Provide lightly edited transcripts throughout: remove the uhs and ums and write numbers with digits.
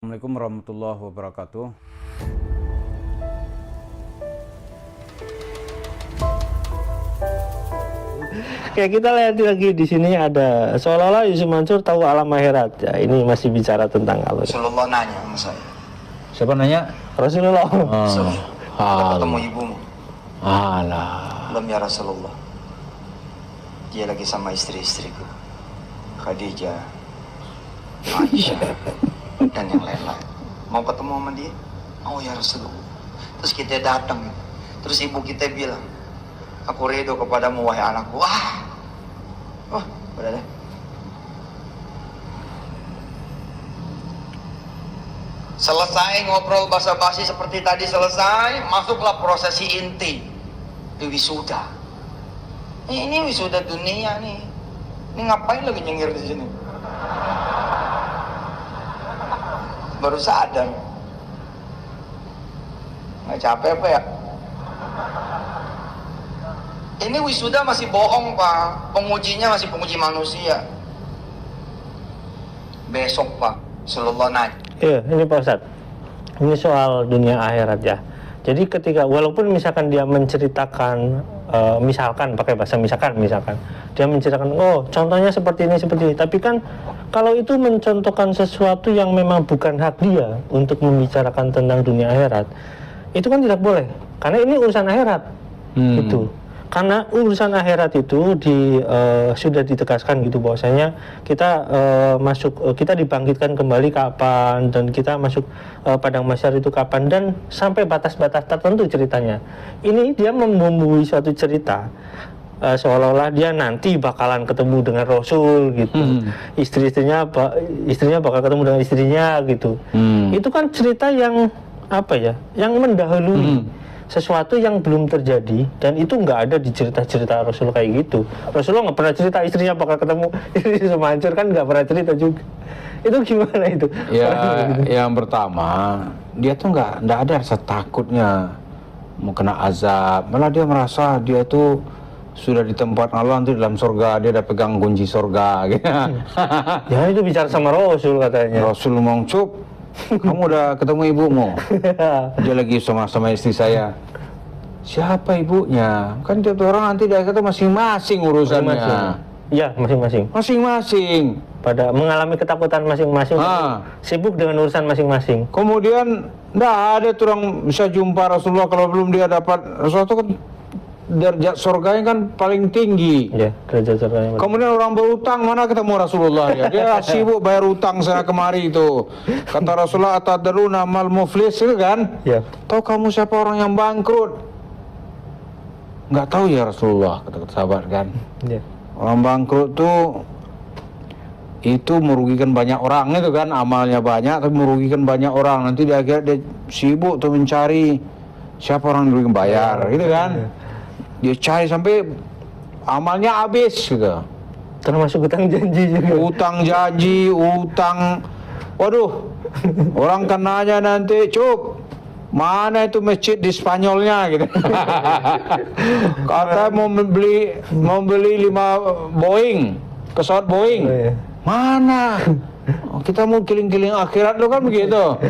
Assalamualaikum warahmatullahi wabarakatuh. Kayak kita lihat lagi di sini ada seolah-olah Yusuf Mansur tahu alam akhirat. Ya, ini masih bicara tentang Allah. Rasulullah nanya sama saya. Siapa nanya? Rasulullah. Udah ketemu ibumu? Alah. Belum ya Rasulullah. Dia lagi sama istri-istriku, Khadijah, Aisyah, dan yang lain-lain. Mau ketemu sama dia? Oh ya Rasulullah. Terus kita datang. Terus ibu kita bilang, aku ridho kepadamu wahai anakku. Wah, udah deh. Selesai ngobrol basa-basi seperti tadi selesai, masuklah prosesi inti di wisuda. Ini wisuda dunia nih. Ini ngapain lagi nyengir di sini? Baru sadar. Nggak capek apa ya? Ini wisuda masih bohong Pak. Pengujinya masih penguji manusia. Besok Pak, Rasulullah nanya. Iya, ini Pak Ustadz. Ini soal dunia akhirat ya. Jadi ketika walaupun misalkan dia menceritakan misalkan pakai bahasa misalkan dia menceritakan contohnya seperti ini, tapi kan kalau itu mencontohkan sesuatu yang memang bukan hak dia untuk membicarakan tentang dunia akhirat, itu kan tidak boleh karena ini urusan akhirat. Gitu. Karena urusan akhirat itu sudah ditegaskan gitu bahwasanya kita kita dibangkitkan kembali kapan dan kita masuk padang mahsyar itu kapan dan sampai batas-batas tertentu ceritanya. Ini dia membumbui suatu cerita seolah-olah dia nanti bakalan ketemu dengan Rasul gitu. Istrinya bakal ketemu dengan istrinya gitu. Itu kan cerita yang apa ya? Yang mendahului sesuatu yang belum terjadi dan itu nggak ada di cerita-cerita Rasul kayak gitu. Rasulullah nggak pernah cerita istrinya bakal ketemu Yusuf Mansur, kan nggak pernah cerita juga. Itu gimana itu? Ya, yang pertama dia tuh nggak ada rasa takutnya mau kena azab, malah dia merasa dia tuh sudah di tempat Allah, nanti dalam surga dia udah pegang kunci surga gitu. Ya itu bicara sama Rasul katanya. Rasul ngomong, "Cuk, kamu udah ketemu ibumu?" Dia lagi sama istri saya. Siapa ibunya? Kan tiap orang nanti dia kata masing-masing urusannya. Iya, masing-masing. Masing-masing. Pada mengalami ketakutan masing-masing, sibuk dengan urusan masing-masing. Kemudian nggak ada tuh orang bisa jumpa Rasulullah kalau belum dia dapat sesuatu kan. Derajat surganya kan paling tinggi. Ya, derajat surganya. Kemudian orang berutang, mana ketemu Rasulullah ya? Dia sibuk bayar utang sana kemari itu. Kata Rasulullah, "Atadruna mal muflis," itu kan? Ya. Tahu kamu siapa orang yang bangkrut? Nggak tahu ya Rasulullah, kata sahabat kan. Ya. Orang bangkrut tuh itu merugikan banyak orang itu kan, amalnya banyak tapi merugikan banyak orang. Nanti dia akhirnya dia sibuk tuh mencari siapa orang yang bayar, gitu kan? Dia cari sampai amalnya habis gitu. Termasuk utang janji juga. Utang janji, waduh. Orang kan nanya nanti, "Cuk, mana itu masjid di Spanyolnya?" gitu. Kata mau beli 5 Boeing, pesawat Boeing. Mana? Kita mau keliling-keliling akhirat lo kan begitu.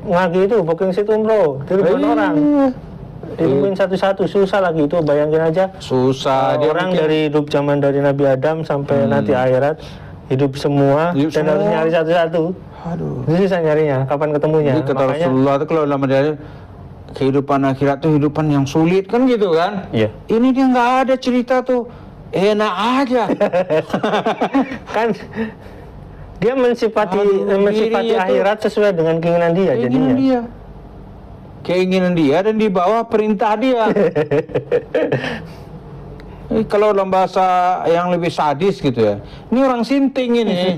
Lagi itu booking situ bro, ribuan orang. Ditungguin satu-satu, susah lagi itu, bayangin aja. Susah. Dia Orang mungkin dari hidup zaman dari Nabi Adam sampai nanti akhirat, hidup semua dan harus nyari satu-satu. Aduh. Susah nyarinya, kapan ketemunya. Jadi kata Rasulullah itu kalau dalam dia kehidupan akhirat itu kehidupan yang sulit kan gitu kan? Iya. Ini dia nggak ada cerita tuh, enak aja. Kan dia mensifati dirinya akhirat sesuai dengan keinginan dia jadinya. Keinginan dia dan di bawah perintah dia. Kalau dalam bahasa yang lebih sadis gitu ya, ini orang sinting ini.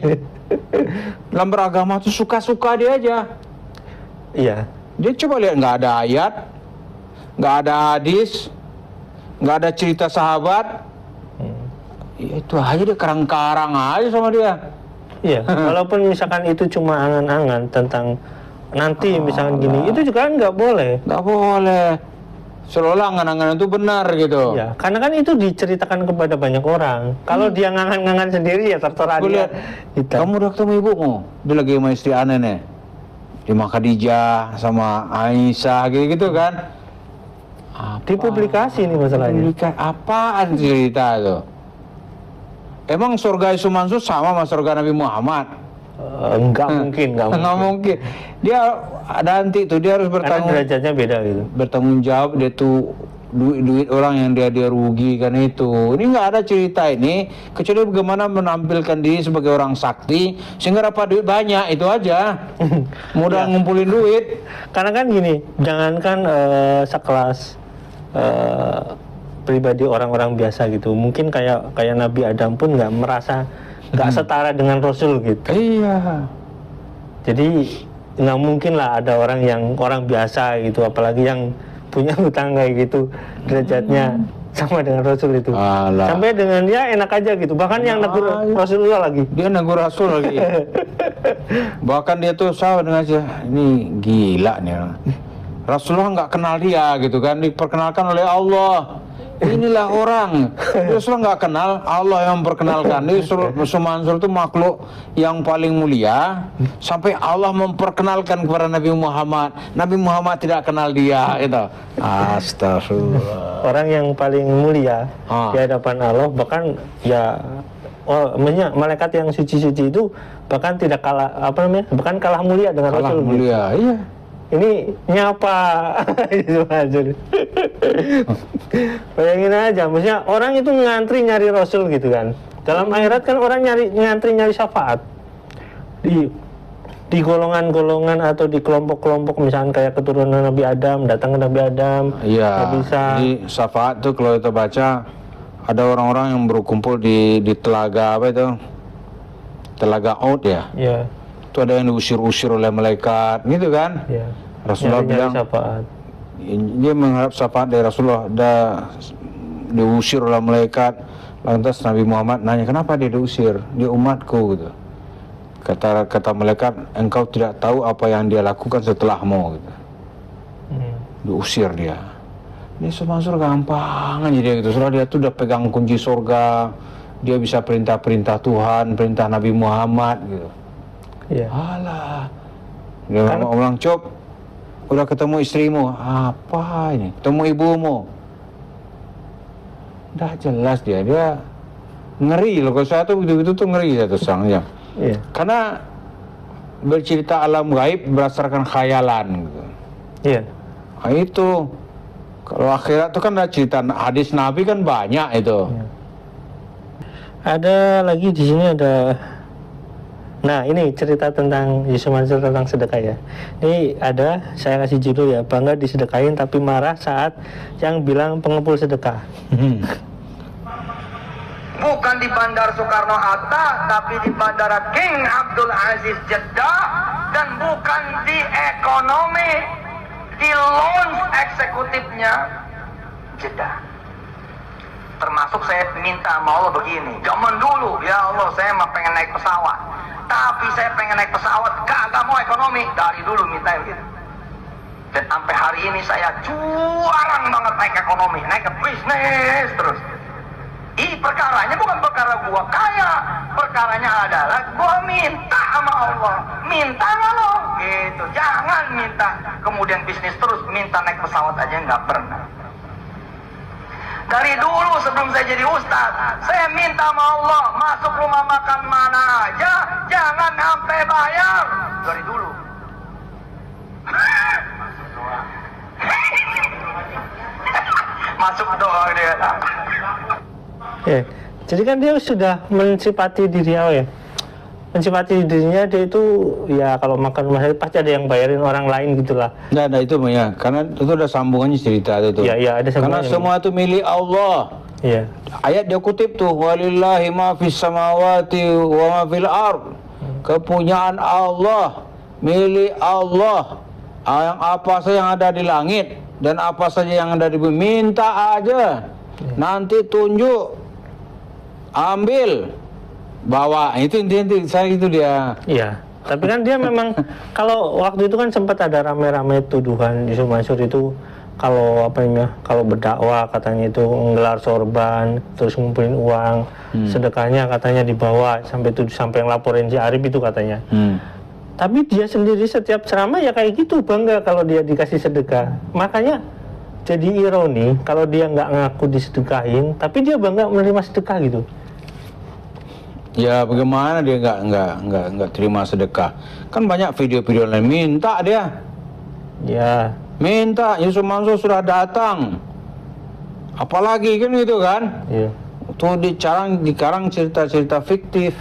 Dalam beragama tuh suka-suka dia aja. Iya. Dia coba lihat, nggak ada ayat, nggak ada hadis, nggak ada cerita sahabat. Ya, itu aja dia karang-karang aja sama dia. Iya. Walaupun misalkan itu cuma angan-angan tentang nanti misalkan gini, itu juga kan nggak boleh. Nggak boleh. seolah angan-angan itu benar gitu. Ya, karena kan itu diceritakan kepada banyak orang. Kalau dia ngangan-ngangan sendiri ya terserah Gue dia. lihat, Gitu. kamu udah ketemu ibumu? Dia lagi sama istri aneh nih. Sama Khadijah, sama Aisyah gitu kan. Di publikasi ini masalahnya. Apaan cerita tuh? Emang surga Isu Mansur sama surga Nabi Muhammad? Enggak mungkin, enggak Nggak mungkin. Dia nanti tuh dia harus Karena derajatnya beda gitu. bertanggung jawab, dia tuh duit orang yang dia rugikan itu. Ini nggak ada cerita ini kecuali bagaimana menampilkan diri sebagai orang sakti sehingga dapat duit banyak, itu aja. Mudah ngumpulin duit. Karena kan gini, jangankan sekelas pribadi orang-orang biasa gitu, mungkin kayak Nabi Adam pun nggak merasa nggak setara dengan Rasul gitu. Iya. Jadi nggak mungkin lah ada orang biasa gitu, apalagi yang punya hutang kayak gitu derajatnya sama dengan Rasul itu. Alah. Sampai dengan dia enak aja gitu, bahkan yang negur Rasulullah lagi. Dia negur Rasul lagi. Bahkan dia tuh sama dengan saya, ini gila nih orang. Rasulullah nggak kenal dia gitu kan, diperkenalkan oleh Allah. Inilah orang. Rasulullah nggak kenal, Allah yang memperkenalkan. Isu Mansur itu makhluk yang paling mulia, sampai Allah memperkenalkan kepada Nabi Muhammad. Nabi Muhammad tidak kenal dia, gitu. Astagfirullah. Orang yang paling mulia di hadapan Allah, bahkan ya malaikat yang suci-suci itu bahkan tidak kalah bahkan kalah mulia dengan Kalah Rasul. mulia, iya. Ini nyapa itu Mansur. Bayangin aja, maksudnya orang itu ngantri nyari Rasul gitu kan. Dalam akhirat kan orang ngantri nyari syafaat di golongan-golongan atau di kelompok-kelompok, misalnya kayak keturunan Nabi Adam, datang ke Nabi Adam. Iya. nggak bisa. Di syafaat tuh kalau kita baca ada orang-orang yang berkumpul di telaga apa itu? Telaga Out ya. Ya, Itu ada yang diusir-usir oleh malaikat, gitu kan? ya. Rasulullah Nyari bilang, syafaat. dia mengharap syafaat dari Rasulullah, diusir oleh malaikat. Lantas Nabi Muhammad nanya, kenapa dia diusir? Dia umatku, gitu. Kata malaikat, engkau tidak tahu apa yang dia lakukan setelahmu, gitu. Diusir dia. Ini semua gampang aja dia gitu. Soalnya dia tuh udah pegang kunci surga, dia bisa perintah-perintah Tuhan, perintah Nabi Muhammad, gitu. Iya. Alah, dia bilang, Cop, udah ketemu istrimu? Apa ini? Ketemu ibumu? Udah jelas dia ngeri loh. Kalau saya tuh begitu tuh ngeri ya terus terang. Iya. Karena bercerita alam gaib berdasarkan khayalan gitu. Iya. Nah, itu kalau akhirat tuh kan ada cerita hadis Nabi kan banyak itu. Iya. Ada lagi di sini ada. Nah, ini cerita tentang Yusuf Mansur tentang sedekah ya. Ini ada, saya kasih judul ya, bangga disedekahin tapi marah saat yang bilang pengepul sedekah. Bukan di Bandar Soekarno-Hatta, tapi di Bandara King Abdul Aziz Jeddah, dan bukan di ekonomi, di lounge eksekutifnya Jeddah. Termasuk saya minta sama Allah begini, zaman dulu, ya Allah saya mah pengen naik pesawat, tapi saya pengen naik pesawat kagak mau ekonomi, dari dulu minta begitu. Dan sampai hari ini saya juarang banget naik ekonomi, naik ke bisnis terus. Perkaranya bukan perkara gua kaya, perkaranya adalah gua minta sama Allah, minta sama lo, gitu. Jangan minta kemudian bisnis terus, minta naik pesawat aja nggak pernah. Dari dulu sebelum saya jadi ustaz, saya minta sama Allah, masuk rumah makan mana aja, jangan sampai bayar. Dari dulu. Masuk doa dia. Ya, jadi kan dia sudah mensifati diri ya. Mensifati dirinya dia itu ya kalau makan rumah sakit pasti ada yang bayarin orang lain gitulah. Nggak ada itu ya, karena itu ada sambungannya cerita itu. Iya, iya, ada Karena sambungannya. semua itu milik Allah. Iya. Ayat dia kutip tuh, walillahi ma fis samawati wa ma fil ard. Kepunyaan Allah, milik Allah. Yang apa saja yang ada di langit dan apa saja yang ada di bumi, minta aja. Nanti tunjuk, ambil, bawa. Itu inti saya itu dia. Iya. Tapi kan dia memang kalau waktu itu kan sempat ada rame-rame tuduhan Yusuf Mansur itu kalau apa namanya, kalau berdakwah katanya itu nggelar sorban, terus ngumpulin uang, sedekahnya katanya dibawa sampai yang laporin si Arif itu katanya. Tapi dia sendiri setiap ceramah ya kayak gitu, bangga kalau dia dikasih sedekah. Makanya jadi ironi kalau dia nggak ngaku disedekahin, tapi dia bangga menerima sedekah gitu. Ya bagaimana dia nggak terima sedekah? Kan banyak video-video lain minta dia. Ya, Minta, Yusuf Mansur sudah datang. Apalagi kan gitu kan? iya. Tuh dikarang cerita-cerita fiktif.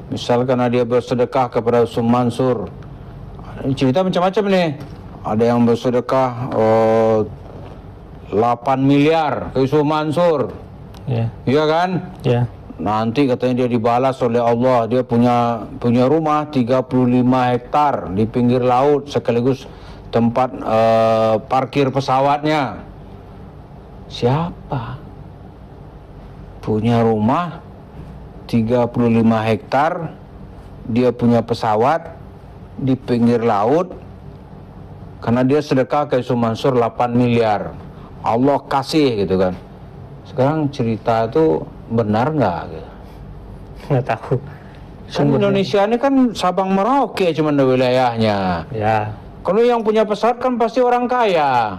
Misalkan dia bersedekah kepada Yusuf Mansur. Cerita macam-macam nih. Ada yang bersedekah 8 miliar ke Yusuf Mansur. Iya. Iya kan? Ya. Nanti katanya dia dibalas oleh Allah. Dia punya rumah 35 hektar di pinggir laut sekaligus tempat parkir pesawatnya. Siapa punya rumah 35 hektar, dia punya pesawat di pinggir laut karena dia sedekah ke Yusuf Mansur 8 miliar. Allah kasih gitu kan. Sekarang cerita itu benar nggak gitu? Nggak tahu. Kan Indonesia ini kan Sabang Merauke cuman ada wilayahnya. Ya. Kalau yang punya pesawat kan pasti orang kaya.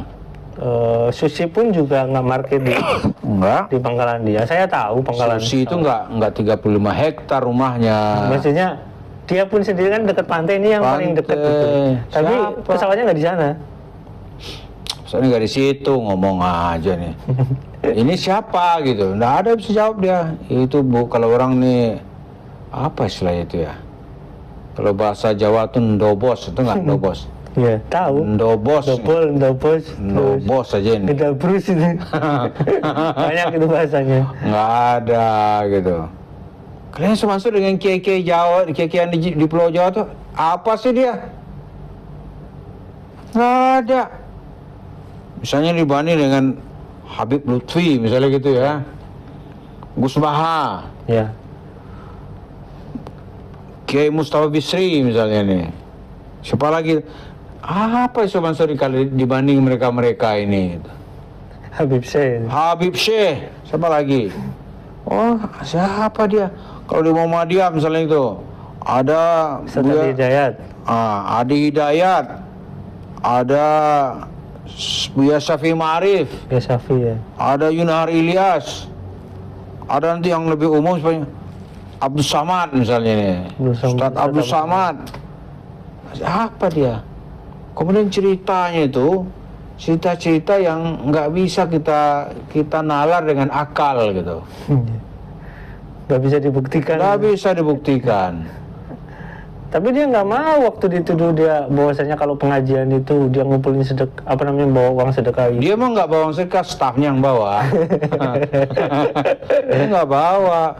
Susi pun juga nggak parkir Enggak. di pangkalan dia. Saya tahu pangkalan. Susi itu enggak 35 hektar rumahnya. Maksudnya dia pun sendiri kan dekat pantai, ini yang paling dekat Pantai. gitu. Tapi Siapa? pesawatnya nggak di sana. Soalnya nggak di situ, ngomong aja nih. Ini siapa gitu? Nggak ada yang bisa jawab dia. Itu kalau orang nih apa istilahnya itu ya? Kalau bahasa Jawa tuh ndobos, itu nggak ndobos? Iya, tahu. Ndobos. Ndobos. Ndobos aja ini. Gedabrus itu. Banyak itu bahasanya. Nggak ada gitu. Kalian semasuk dengan kiai-kiai Jawa, kiai-kiai di Pulau Jawa tuh apa sih dia? Nggak ada. Misalnya dibanding dengan Habib Lutfi misalnya gitu ya, Gus Baha, Ya. Kiai Mustafa Bisri misalnya nih. Siapa lagi? Apa Yusuf Mansur dibanding mereka ini? Habib Syekh. Habib Syekh, siapa lagi? Oh, siapa dia? Kalau di Muhammadiyah misalnya itu ada Ustaz Hidayat. Adi Hidayat, ada Buya Syafi'i Ma'arif, Ya Syafi ya. ada Yunahar Ilyas, ada nanti yang lebih umum sebenarnya Abdul Samad misalnya nih, Ustaz Abdul Samad. Apa dia? Kemudian ceritanya itu cerita-cerita yang nggak bisa kita nalar dengan akal gitu. Nggak bisa dibuktikan. Nggak bisa dibuktikan. Tapi dia nggak mau waktu dituduh dia bahwasanya kalau pengajian itu dia ngumpulin bawa uang sedekah itu. Dia mah nggak bawa sedekah, stafnya yang bawa. Dia nggak bawa.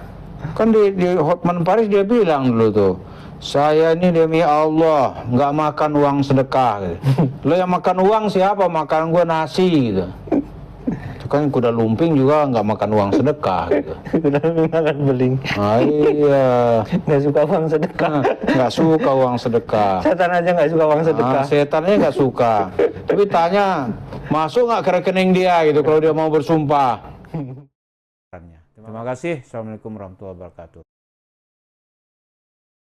Kan di Hotman Paris dia bilang dulu tuh, saya ini demi Allah nggak makan uang sedekah. Gitu. Lo yang makan uang siapa? Makan gue nasi gitu. Itu kan kuda lumping juga nggak makan uang sedekah gitu. Udah makan beling. Iya. Nggak suka uang sedekah. Nggak suka uang sedekah. Setan aja nggak suka uang sedekah. Setannya nggak suka. Tapi tanya, masuk nggak ke rekening dia gitu kalau dia mau bersumpah. Terima kasih. Assalamualaikum warahmatullahi wabarakatuh.